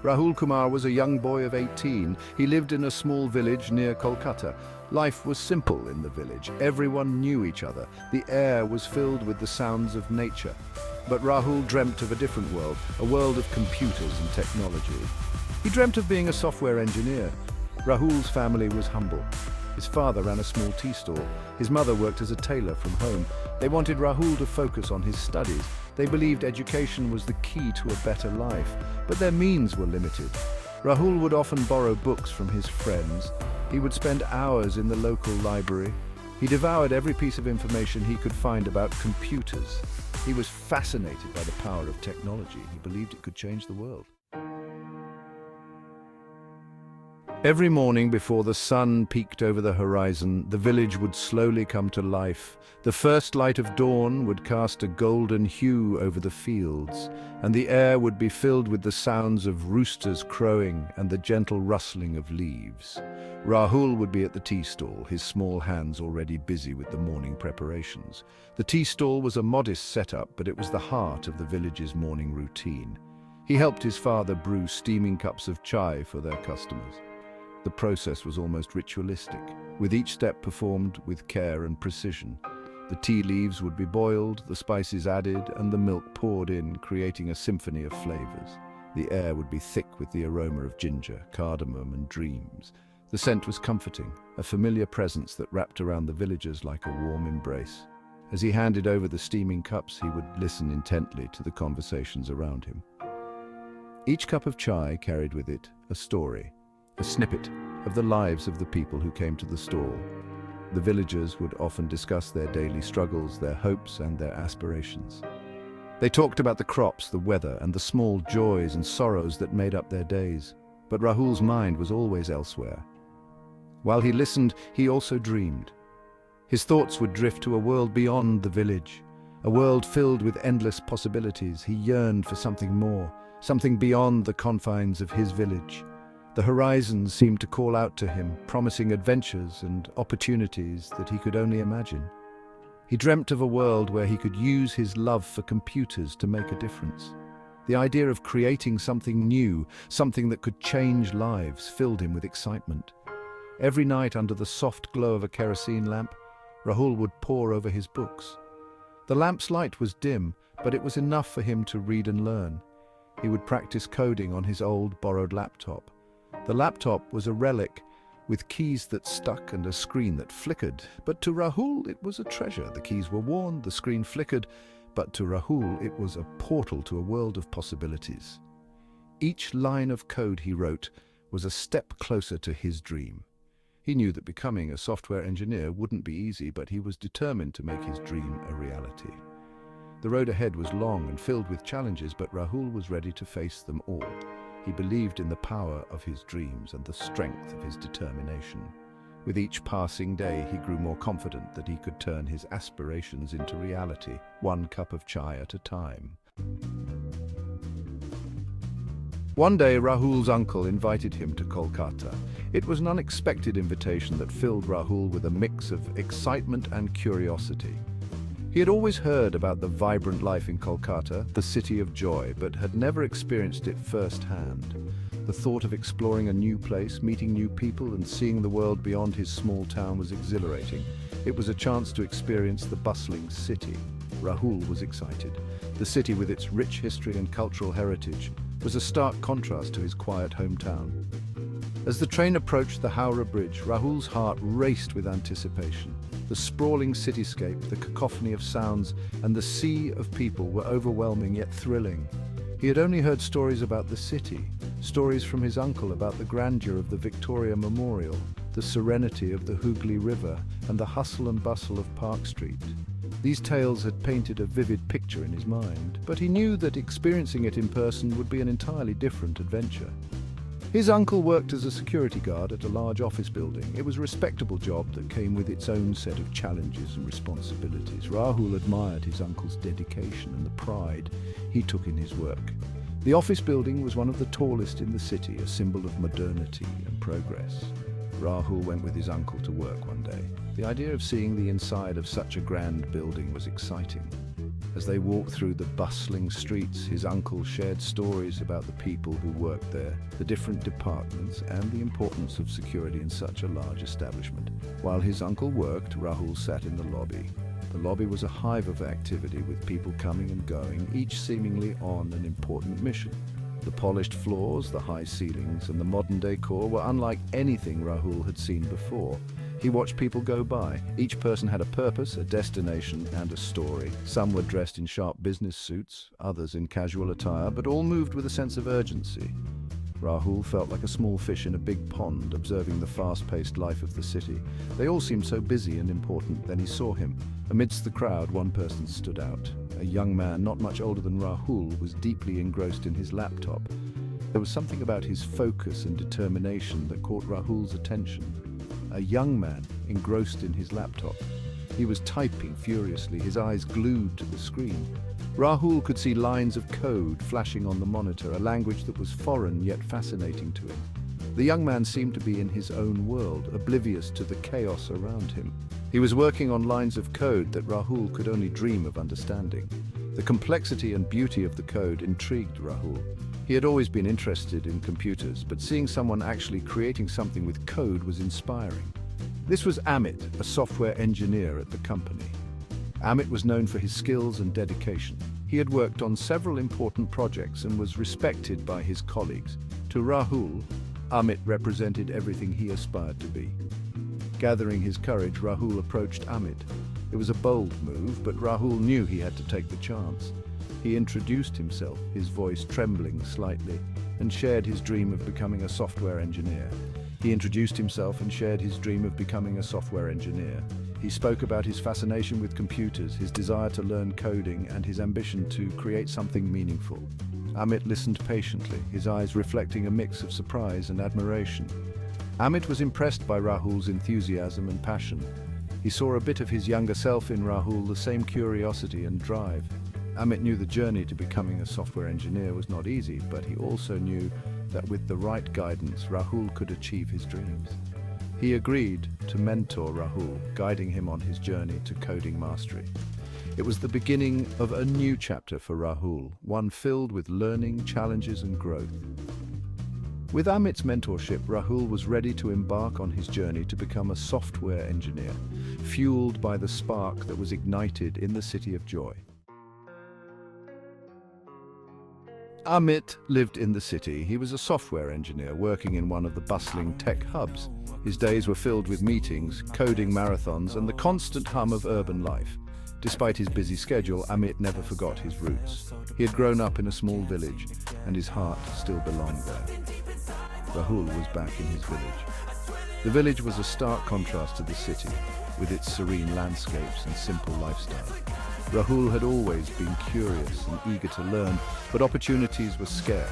Rahul Kumar was a young boy of 18. He lived in a small village near Kolkata. Life was simple in the village. Everyone knew each other. The air was filled with the sounds of nature. But Rahul dreamt of a different world, a world of computers and technology. He dreamt of being a software engineer. Rahul's family was humble. His father ran a small tea stall. His mother worked as a tailor from home. They wanted Rahul to focus on his studies. They believed education was the key to a better life, but their means were limited. Rahul would often borrow books from his friends. He would spend hours in the local library. He devoured every piece of information he could find about computers. He was fascinated by the power of technology. He believed it could change the world. Every morning before the sun peeked over the horizon, the village would slowly come to life. The first light of dawn would cast a golden hue over the fields, and the air would be filled with the sounds of roosters crowing and the gentle rustling of leaves. Rahul would be at the tea stall, his small hands already busy with the morning preparations. The tea stall was a modest setup, but it was the heart of the village's morning routine. He helped his father brew steaming cups of chai for their customers. The process was almost ritualistic, with each step performed with care and precision. The tea leaves would be boiled, the spices added, and the milk poured in, creating a symphony of flavors. The air would be thick with the aroma of ginger, cardamom, and dreams. The scent was comforting, a familiar presence that wrapped around the villagers like a warm embrace. As he handed over the steaming cups, he would listen intently to the conversations around him. Each cup of chai carried with it a story, a snippet of the lives of the people who came to the stall. The villagers would often discuss their daily struggles, their hopes, and their aspirations. They talked about the crops, the weather, and the small joys and sorrows that made up their days. But Rahul's mind was always elsewhere. While he listened, he also dreamed. His thoughts would drift to a world beyond the village, a world filled with endless possibilities. He yearned for something more, something beyond the confines of his village. The horizons seemed to call out to him, promising adventures and opportunities that he could only imagine. He dreamt of a world where he could use his love for computers to make a difference. The idea of creating something new, something that could change lives, filled him with excitement. Every night, under the soft glow of a kerosene lamp, Rahul would pore over his books. The lamp's light was dim, but it was enough for him to read and learn. He would practice coding on his old, borrowed laptop. The laptop was a relic, with keys that stuck and a screen that flickered. But to Rahul, it was a treasure. The keys were worn, the screen flickered, but to Rahul, it was a portal to a world of possibilities. Each line of code he wrote was a step closer to his dream. He knew that becoming a software engineer wouldn't be easy, but he was determined to make his dream a reality. The road ahead was long and filled with challenges, but Rahul was ready to face them all. He believed in the power of his dreams and the strength of his determination. With each passing day, he grew more confident that he could turn his aspirations into reality, one cup of chai at a time. One day, Rahul's uncle invited him to Kolkata. It was an unexpected invitation that filled Rahul with a mix of excitement and curiosity. He had always heard about the vibrant life in Kolkata, the city of joy, but had never experienced it firsthand. The thought of exploring a new place, meeting new people, and seeing the world beyond his small town was exhilarating. It was a chance to experience the bustling city. Rahul was excited. The city, with its rich history and cultural heritage, was a stark contrast to his quiet hometown. As the train approached the Howrah Bridge, Rahul's heart raced with anticipation. The sprawling cityscape, the cacophony of sounds, and the sea of people were overwhelming yet thrilling. He had only heard stories about the city, stories from his uncle about the grandeur of the Victoria Memorial, the serenity of the Hooghly River, and the hustle and bustle of Park Street. These tales had painted a vivid picture in his mind, but he knew that experiencing it in person would be an entirely different adventure. His uncle worked as a security guard at a large office building. It was a respectable job that came with its own set of challenges and responsibilities. Rahul admired his uncle's dedication and the pride he took in his work. The office building was one of the tallest in the city, a symbol of modernity and progress. Rahul went with his uncle to work one day. The idea of seeing the inside of such a grand building was exciting. As they walked through the bustling streets, his uncle shared stories about the people who worked there, the different departments, and the importance of security in such a large establishment. While his uncle worked, Rahul sat in the lobby. The lobby was a hive of activity with people coming and going, each seemingly on an important mission. The polished floors, the high ceilings, and the modern decor were unlike anything Rahul had seen before. He watched people go by. Each person had a purpose, a destination, and a story. Some were dressed in sharp business suits, others in casual attire, but all moved with a sense of urgency. Rahul felt like a small fish in a big pond, observing the fast-paced life of the city. They all seemed so busy and important. Then he saw him. Amidst the crowd, one person stood out. A young man, not much older than Rahul, was deeply engrossed in his laptop. There was something about his focus and determination that caught Rahul's attention. A young man engrossed in his laptop. He was typing furiously, his eyes glued to the screen. Rahul could see lines of code flashing on the monitor, a language that was foreign yet fascinating to him. The young man seemed to be in his own world, oblivious to the chaos around him. He was working on lines of code that Rahul could only dream of understanding. The complexity and beauty of the code intrigued Rahul. He had always been interested in computers, but seeing someone actually creating something with code was inspiring. This was Amit, a software engineer at the company. Amit was known for his skills and dedication. He had worked on several important projects and was respected by his colleagues. To Rahul, Amit represented everything he aspired to be. Gathering his courage, Rahul approached Amit. It was a bold move, but Rahul knew he had to take the chance. He introduced himself, his voice trembling slightly, and shared his dream of becoming a software engineer. He spoke about his fascination with computers, his desire to learn coding, and his ambition to create something meaningful. Amit listened patiently, his eyes reflecting a mix of surprise and admiration. Amit was impressed by Rahul's enthusiasm and passion. He saw a bit of his younger self in Rahul, the same curiosity and drive. Amit knew the journey to becoming a software engineer was not easy, but he also knew that with the right guidance, Rahul could achieve his dreams. He agreed to mentor Rahul, guiding him on his journey to coding mastery. It was the beginning of a new chapter for Rahul, one filled with learning, challenges, and growth. With Amit's mentorship, Rahul was ready to embark on his journey to become a software engineer, fueled by the spark that was ignited in the City of Joy. Amit lived in the city. He was a software engineer working in one of the bustling tech hubs. His days were filled with meetings, coding marathons, and the constant hum of urban life. Despite his busy schedule, Amit never forgot his roots. He had grown up in a small village, and his heart still belonged there. Rahul was back in his village. The village was a stark contrast to the city, with its serene landscapes and simple lifestyle. Rahul had always been curious and eager to learn, but opportunities were scarce.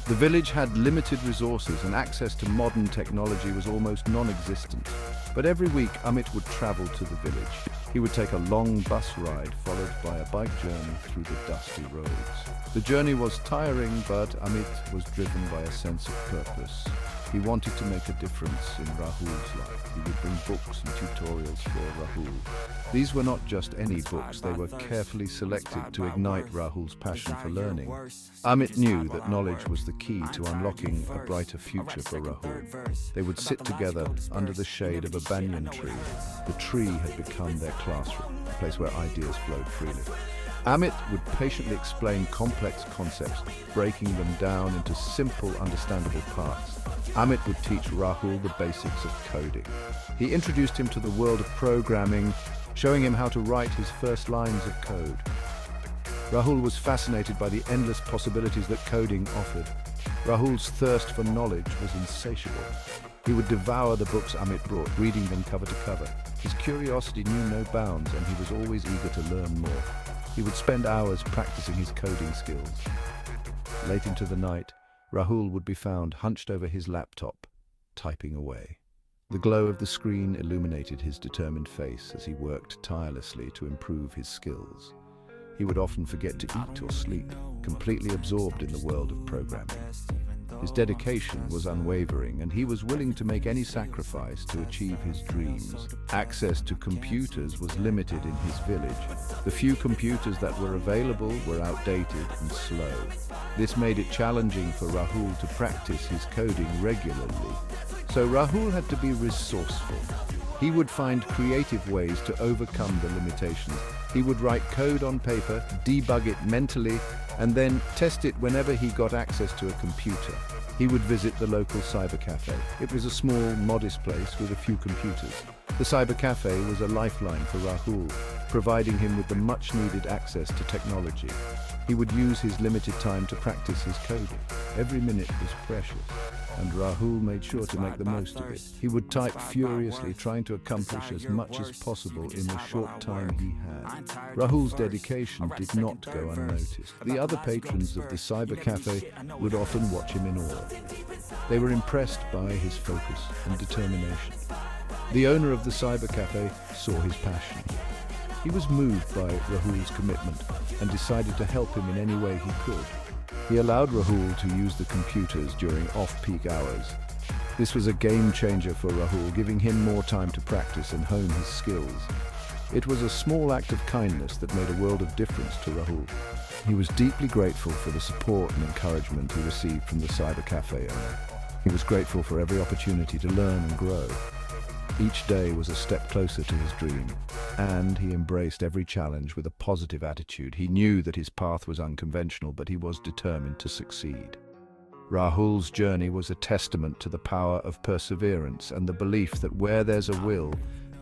The village had limited resources and access to modern technology was almost non-existent. But every week, Amit would travel to the village. He would take a long bus ride followed by a bike journey through the dusty roads. The journey was tiring, but Amit was driven by a sense of purpose. He wanted to make a difference in Rahul's life. He would bring books and tutorials for Rahul. These were not just any books, they were carefully selected to ignite Rahul's passion for learning. Amit knew that knowledge was the key to unlocking a brighter future for Rahul. They would sit together under the shade of a banyan tree. The tree had become their classroom, a place where ideas flowed freely. Amit would patiently explain complex concepts, breaking them down into simple, understandable parts. Amit would teach Rahul the basics of coding. He introduced him to the world of programming, showing him how to write his first lines of code. Rahul was fascinated by the endless possibilities that coding offered. Rahul's thirst for knowledge was insatiable. He would devour the books Amit brought, reading them cover to cover. His curiosity knew no bounds, and he was always eager to learn more. He would spend hours practicing his coding skills. Late into the night, Rahul would be found hunched over his laptop, typing away. The glow of the screen illuminated his determined face as he worked tirelessly to improve his skills. He would often forget to eat or sleep, completely absorbed in the world of programming. His dedication was unwavering, and he was willing to make any sacrifice to achieve his dreams. Access to computers was limited in his village. The few computers that were available were outdated and slow. This made it challenging for Rahul to practice his coding regularly. So Rahul had to be resourceful. He would find creative ways to overcome the limitations. He would write code on paper, debug it mentally, and then test it whenever he got access to a computer. He would visit the local cyber cafe. It was a small, modest place with a few computers. The cyber cafe was a lifeline for Rahul, providing him with the much-needed access to technology. He would use his limited time to practice his coding. Every minute was precious, and Rahul made sure to make the most of it. He would type furiously, trying to accomplish as much as possible in the short time he had. Rahul's dedication did not go unnoticed. The other patrons of the cyber cafe would often watch him in awe. They were impressed by his focus and determination. The owner of the cyber cafe saw his passion. He was moved by Rahul's commitment and decided to help him in any way he could. He allowed Rahul to use the computers during off-peak hours. This was a game changer for Rahul, giving him more time to practice and hone his skills. It was a small act of kindness that made a world of difference to Rahul. He was deeply grateful for the support and encouragement he received from the cyber cafe owner. He was grateful for every opportunity to learn and grow. Each day was a step closer to his dream, and he embraced every challenge with a positive attitude. He knew that his path was unconventional, but he was determined to succeed. Rahul's journey was a testament to the power of perseverance and the belief that where there's a will,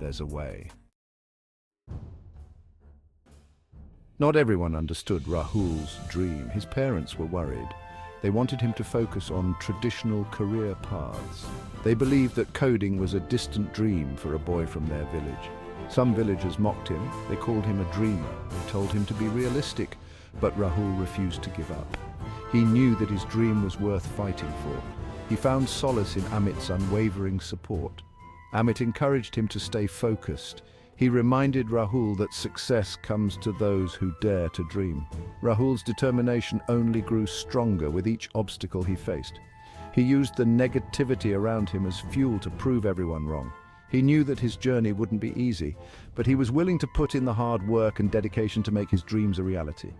there's a way. Not everyone understood Rahul's dream. His parents were worried. They wanted him to focus on traditional career paths. They believed that coding was a distant dream for a boy from their village. Some villagers mocked him. They called him a dreamer. They told him to be realistic, but Rahul refused to give up. He knew that his dream was worth fighting for. He found solace in Amit's unwavering support. Amit encouraged him to stay focused. He reminded Rahul that success comes to those who dare to dream. Rahul's determination only grew stronger with each obstacle he faced. He used the negativity around him as fuel to prove everyone wrong. He knew that his journey wouldn't be easy, but he was willing to put in the hard work and dedication to make his dreams a reality.